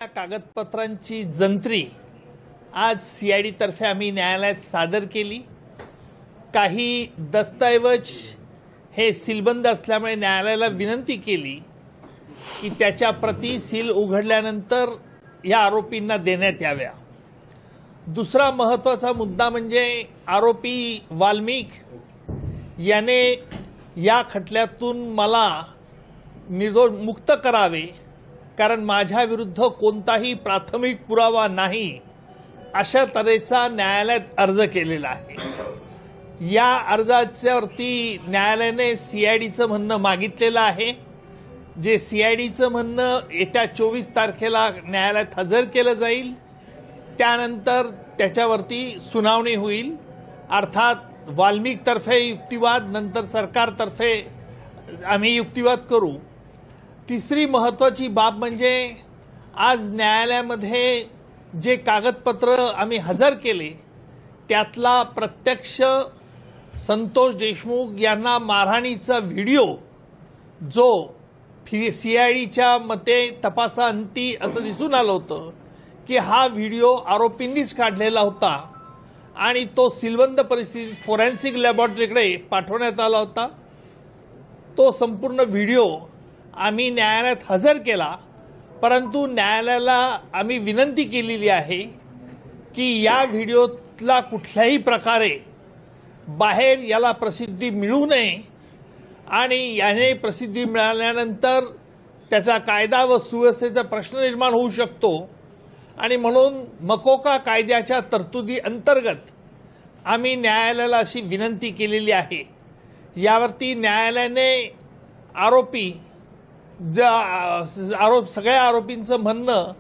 कागदपत्रांची जंत्री आज सीआयडी तर्फे आम्ही न्यायालयात सादर केली। काही दस्तऐवज हे सीलबंद असल्यामुळे न्यायालयाला विनंती केली की त्याच्या प्रती सील उघडल्यानंतर या आरोपींना देण्यात याव्या। दुसरा महत्त्वाचा मुद्दा म्हणजे आरोपी वाल्मिक याने या खटल्यातून मला निर्दोष मुक्त करावे, कारण माझ्या विरुद्ध कोणताही प्राथमिक पुरावा नाही अशा तऱ्हेचा न्यायालयात अर्ज केलेला आहे। या अर्जाच्यावरती न्यायालयाने सीआयडीचं म्हणणं मागितलेलं आहे, जे सीआयडीचं म्हणणं येत्या 24 तारखेला न्यायालयात हजर केलं जाईल। त्यानंतर त्याच्यावरती सुनावणी होईल। अर्थात वाल्मिक तर्फे युक्तिवाद, नंतर सरकारतर्फे आम्ही युक्तिवाद करू। तिसरी महत्त्वाची बाब म्हणजे आज न्यायालयामध्ये जे कागदपत्र आम्ही हजर केले त्यातला प्रत्यक्ष संतोष देशमुख यांना मारहाणीचा व्हिडिओ, जो सीआयडीच्या मते तपासाअंती असं दिसून आलं होतं की हा व्हिडिओ आरोपींनीच काढलेला होता आणि तो सीलबंद परिस्थितीत फोरेन्सिक लॅबोरेटरीकडे पाठवण्यात आला होता। तो संपूर्ण व्हिडिओ आम्ही न्यायालयात हजर केला, परंतु न्यायालयाला आम्ही विनंती केलेली आहे की या व्हिडिओतला कुठल्याही प्रकारे बाहेर याला प्रसिद्धी मिळू नये आणि याने प्रसिद्धी मिळाल्यानंतर त्याचा कायदा व सुव्यवस्थेचा प्रश्न निर्माण होऊ शकतो आणि म्हणून मकोका कायद्याच्या तरतुदी अंतर्गत आम्ही न्यायालयाला अशी विनंती केलेली आहे। यावरती न्यायालयाने सगळ्या आरोपींचं म्हणणं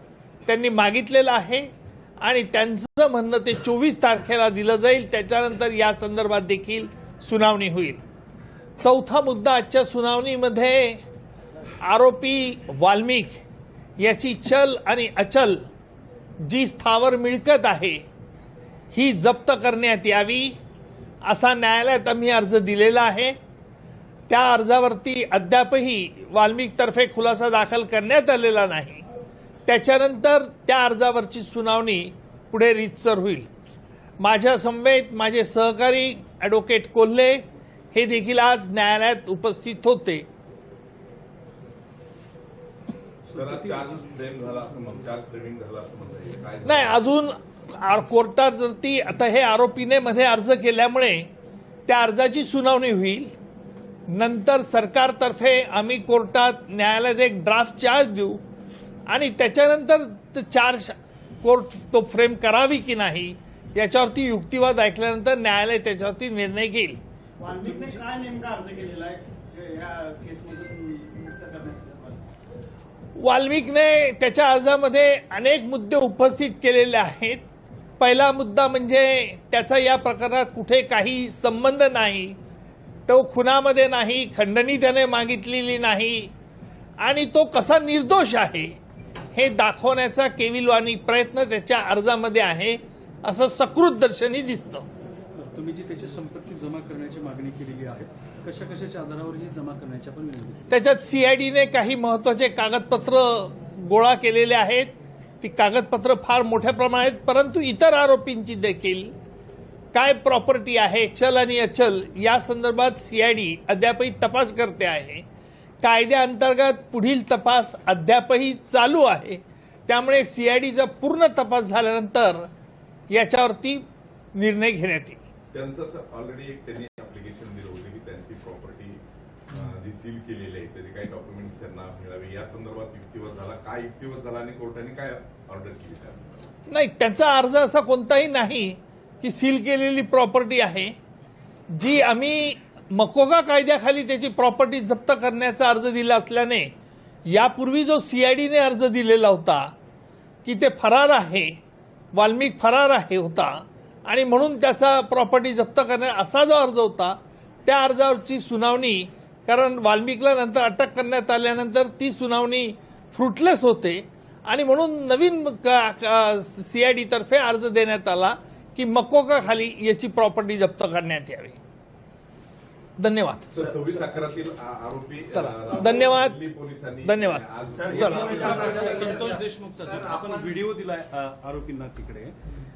त्यांनी मागितलेलं आहे आणि त्यांचं म्हणणं ते 24 तारखेला दिलं जाईल। त्याच्यानंतर या संदर्भात देखील सुनावणी होईल। चौथा मुद्दा आजच्या सुनावणीमध्ये आरोपी वाल्मिक याची चल आणि अचल जी स्थावर मिळकत आहे ही जप्त करण्यात यावी असा न्यायालयात आम्ही अर्ज दिलेला आहे। त्या अर्जावरती अद्यापही वाल्मिकतर्फे खुलासा दाखल करण्यात आलेला नाही। त्याच्यानंतर त्या अर्जावरची सुनावणी पुढे रीतसर होईल। माझ्या समवेत माझे सहकारी ॲडव्होकेट कोल्हे हे देखील आज न्यायालयात उपस्थित होते। नाही, अजून कोर्टावरती आता हे आरोपीने मध्ये अर्ज केल्यामुळे त्या अर्जाची सुनावणी होईल। नंतर सरकारतर्फे आम्ही कोर्टात न्यायालयात एक ड्राफ्ट चार्ज देऊ आणि त्याच्यानंतर चार्ज कोर्ट तो फ्रेम करावी की नाही याच्यावरती युक्तिवाद ऐकल्यानंतर न्यायालय त्याच्यावरती निर्णय घेईल। वाल्मिकने काय नेमका अर्ज केलेला आहे या केसमधून मुक्त करण्यासाठी? वाल्मिकने त्याच्या अर्जामध्ये अनेक मुद्दे उपस्थित केलेले आहेत। पहिला मुद्दा म्हणजे त्याचा या प्रकरणात कुठे काही संबंध नाही, तो खुनामध्ये नाही, खंडणी त्याने मागितलेली नाही आणि तो कसा निर्दोष आहे हे दाखवण्याचा केविलवाणी प्रयत्न त्याच्या अर्जामध्ये आहे असं सकृत दर्शनी दिसतं। तुम्ही जी त्याची संपत्ती जमा करण्याची मागणी केलेली आहे, कशा कशाच्या आधारावर ही जमा करण्याच्या पण विनंती? त्याच्यात सीआयडीने काही महत्त्वाचे कागदपत्र गोळा केलेले आहेत। ती कागदपत्र फार मोठ्या प्रमाणात, परंतु इतर आरोपींची देखील काय प्रॉपर्टी आहे, चल आणि अचल या संदर्भात सीआयडी अद्यापही तपास करते आहे। कायद्याअंतर्गत पुढील तपास अद्यापही चालू आहे। त्यामुळे सीआयडीचा पूर्ण तपास झाल्यानंतर याच्यावरती निर्णय घेण्यात येईल। त्यांचं ऑलरेडी एक त्यांनी ऍप्लिकेशन दिलं होतं की त्यांची प्रॉपर्टी जी सील केलेली आहे त्याचे काही डॉक्युमेंट्स त्यांना मिळावे, या संदर्भात युक्तिवाद झाला। काय युक्तिवाद झाला आणि कोर्टाने काय ऑर्डर केली? नाही, त्यांचा अर्ज असा कोणताही नाही की सील केलेली प्रॉपर्टी आहे। जी आम्ही मकोका कायद्याखाली त्याची प्रॉपर्टी जप्त करण्याचा अर्ज दिला असल्याने यापूर्वी जो सीआयडीने अर्ज दिलेला होता की ते फरार आहे, वाल्मिक फरार आहे होता आणि म्हणून त्याचा प्रॉपर्टी जप्त करण्या असा जो अर्ज होता त्या अर्जावरची सुनावणी, कारण वाल्मिकला नंतर अटक करण्यात आल्यानंतर ती सुनावणी फ्रुटलेस होते आणि म्हणून नवीन सीआयडी तर्फे अर्ज देण्यात आला की मकोका खाली याची प्रॉपर्टी जप्त करण्यात यावी। धन्यवाद. तर 26/11 आरोपी चला. राहुल धन्यवाद. दिल्ली पोलिसांनी धन्यवाद. आज चला. संतोष देशमुखचा जो आपण व्हिडिओ दिलाय आरोपींना तिकडे,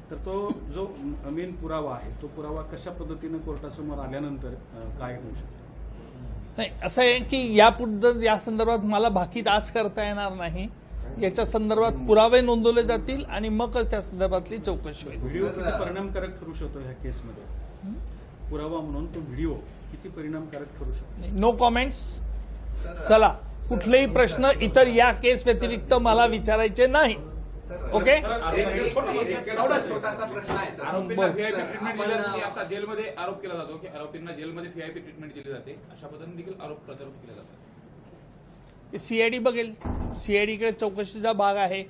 तर तो जो मेन पुरावा आहे तो पुरावा कशा पद्धतीने कोर्टासमोर आल्यानंतर काय होऊ शकतो? नाही, असं आहे की यापुढे या संदर्भात मला भाकीत आज करता येणार नाही. याच्या संदर्भात पुरावे नोंदवले जातील आणि मगच त्या संदर्भातली चौकशी होईल. व्हिडिओ किती परिणामकारक ठरू शकतो ह्या केसमध्ये? पुरावा म्हणून तो व्हिडिओ किती परिणामकारक ठरू शकतो? No comments. चला, कुठलेही प्रश्न इतर या केस व्यतिरिक्त मला विचारायचे नाही. ओके. एवढा छोटासा प्रश्न आहे सर. आरोपींना व्हीआयपी ट्रीटमेंट दिली जाते आपण- असा जेलमध्ये आरोप केला जातो की आरोपींना जेलमध्ये व्हीआयपी ट्रीटमेंट दिली जाते, अशा पद्धतीने देखील आरोप प्रत्यारोप केले जातात. सीआयडी बघेल. सीआयडीकडे चौकशीचा भाग आहे.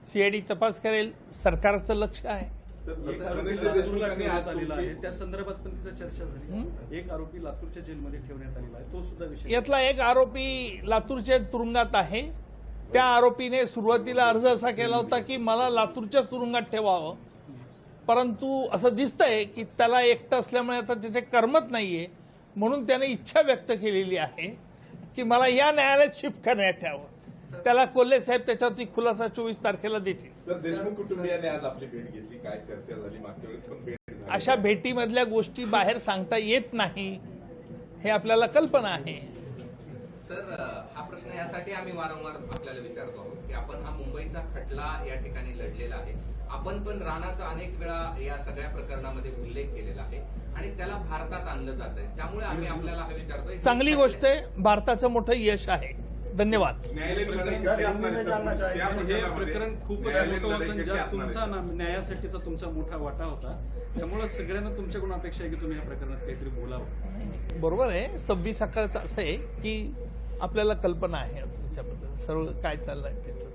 सीआयडी तपास करेल. सरकारचं लक्ष आहे. एक आरोपी लातूरला ठेवण्यात आलेला आहे, त्या संदर्भात पण तिथे चर्चा झाली. एक आरोपी लातूरच्या जेलमध्ये ठेवण्यात आलेला आहे, तो सुद्धा विषय. यातला एक आरोपी लातूरच्या तुरुंगात आहे. त्या आरोपीने सुरुवातीला अर्ज असा केला होता की मला लातूरच्याच तुरुंगात ठेवावं, परंतु असं दिसतंय की त्याला एकटं असल्यामुळे आता तिथे करमत नाहीये, म्हणून त्याने इच्छा व्यक्त केलेली आहे की मला या न्यायालयात शिफ्ट करण्यात यावं. त्याला कोल्हे साहेब त्याच्यावरती खुलासा 24 तारखेला देतील. तर देशमुख कुटुंबियांनी आज आपली भेट घेतली, काय चर्चा झाली? मागच्या वेळेस पण भेट झाली. अशा भेटीमधल्या गोष्टी बाहेर सांगता येत नाही, हे आपल्याला कल्पना आहे. सर, हा प्रश्न यासाठी आम्ही वारंवार आपल्याला विचारतो आहोत की आपण हा मुंबईचा खटला या ठिकाणी लढलेला आहे. आपण पण राणाचा अनेक वेळा या सगळ्या प्रकरणामध्ये उल्लेख केलेला आहे आणि त्याला भारतात आणलं जात आहे. त्यामुळे आम्ही आपल्याला हे विचारतोय. चांगली गोष्ट आहे. भारताचं मोठं यश आहे. धन्यवाद. न्यायालयीन लढाई कशी असणार आहे, सर? त्या हे प्रकरणामध्ये प्रकरण खूपच न्यायालयीन मोठं लढाई होतं, कशी ज्यात असणार आहे? तुमचा न्यायासाठीचा तुमचा मोठा वाटा होता. त्यामुळे सगळ्यांना तुमच्याकडून अपेक्षा आहे की तुम्ही या प्रकरणात काहीतरी बोलावं. बरोबर आहे. 26/11 असं आहे की आपल्याला कल्पना आहे त्याच्याबद्दल सर्व काय चाललंय त्याचं.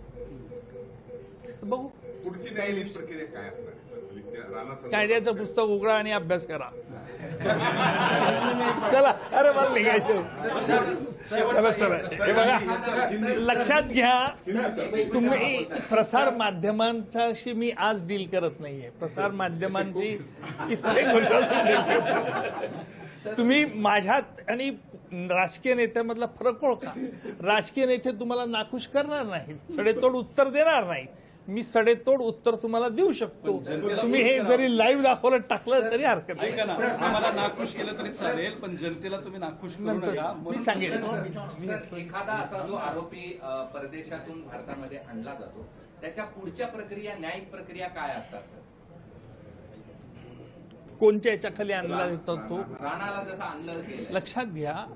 बघू. पुढची न्यायालयीन प्रक्रिया काय असणार आहे, सर? म्हणजे त्या राणा संदर्भात कायद्याचं काय? पुस्तक उघडा आणि अभ्यास करा. चला. अरे मला निघायचं. हे बघा, लक्षात घ्या, तुम्ही प्रसार माध्यमांच्याशी मी आज डील करत नाहीये. प्रसार माध्यमांची कित्येक वर्षांपासून तुम्ही माझ्यात आणि राजकीय नेत्यामधला फरक ओळखा. राजकीय नेते तुम्हाला नाखुश करणार नाहीत, सडेतोड उत्तर देणार नाहीत. मी सडेतोड उत्तर तुम्हाला देऊ शकतो. तुम्ही हे जरी लाईव्ह दाखवलं टाकलं तरी हरकत नाही. ऐका ना, आम्हाला नाखुश केलं तरी चालेल, पण जनतेला तुम्ही नाखुश करू नंतर नका. मी म्हणून सांगेन. सर, एखादा असा जो आरोपी परदेशातून भारतामध्ये आणला जातो त्याच्या पुढच्या प्रक्रिया, न्यायिक प्रक्रिया काय असतात सर? कोणत्या याच्या खाली आणला जातो तो? राणाला जसं आणलं गेलं. लक्षात घ्या,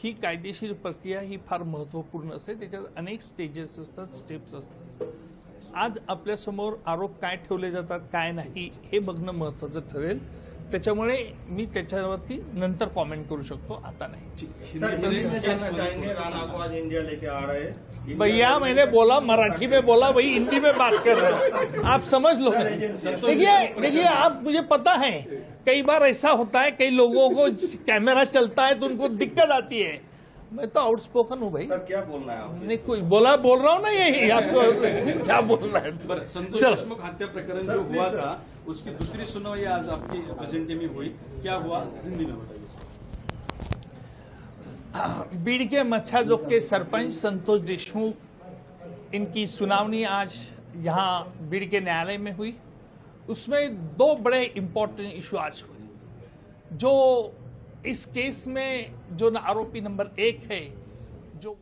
ही कायदेशीर प्रक्रिया ही फार महत्वपूर्ण असते. त्याच्यात अनेक स्टेजेस असतात, स्टेप्स असतात. आज आपल्यासमोर आरोप काय ठेवले जातात, काय नाही, हे बघणं महत्वाचं ठरेल. त्याच्यामुळे मी त्याच्यावरती नंतर कॉमेंट करू शकतो, आता नाही. भैया मैंने बोला मराठी में बोला, वही हिंदी में बात कर रहे हो, आप समझ लो. देखिए आप, मुझे पता है कई बार ऐसा होता है, कई लोगों को कैमरा चलता है तो उनको दिक्कत आती है. मैं तो आउटस्पोकन हूँ भाई. सर क्या बोलना है आपको? नहीं, कोई बोल रहा हूँ ना, यही आपको क्या बोलना है. बरं, संतोष चलो. देशमुख हत्या प्रकरण जो हुआ था उसकी दूसरी सुनवाई आज आपकी प्रेजेंटे में हुई, क्या हुआ हिंदी में बताइए. बीड़ के मच्छाजोग के सरपंच संतोष देशमुख, इनकी सुनावनी आज यहाँ बीड़ के न्यायालय में हुई. उसमें 2 बड़े इंपॉर्टेंट इशू आज हुए. जो इस केस में जो आरोपी नंबर 1 है, जो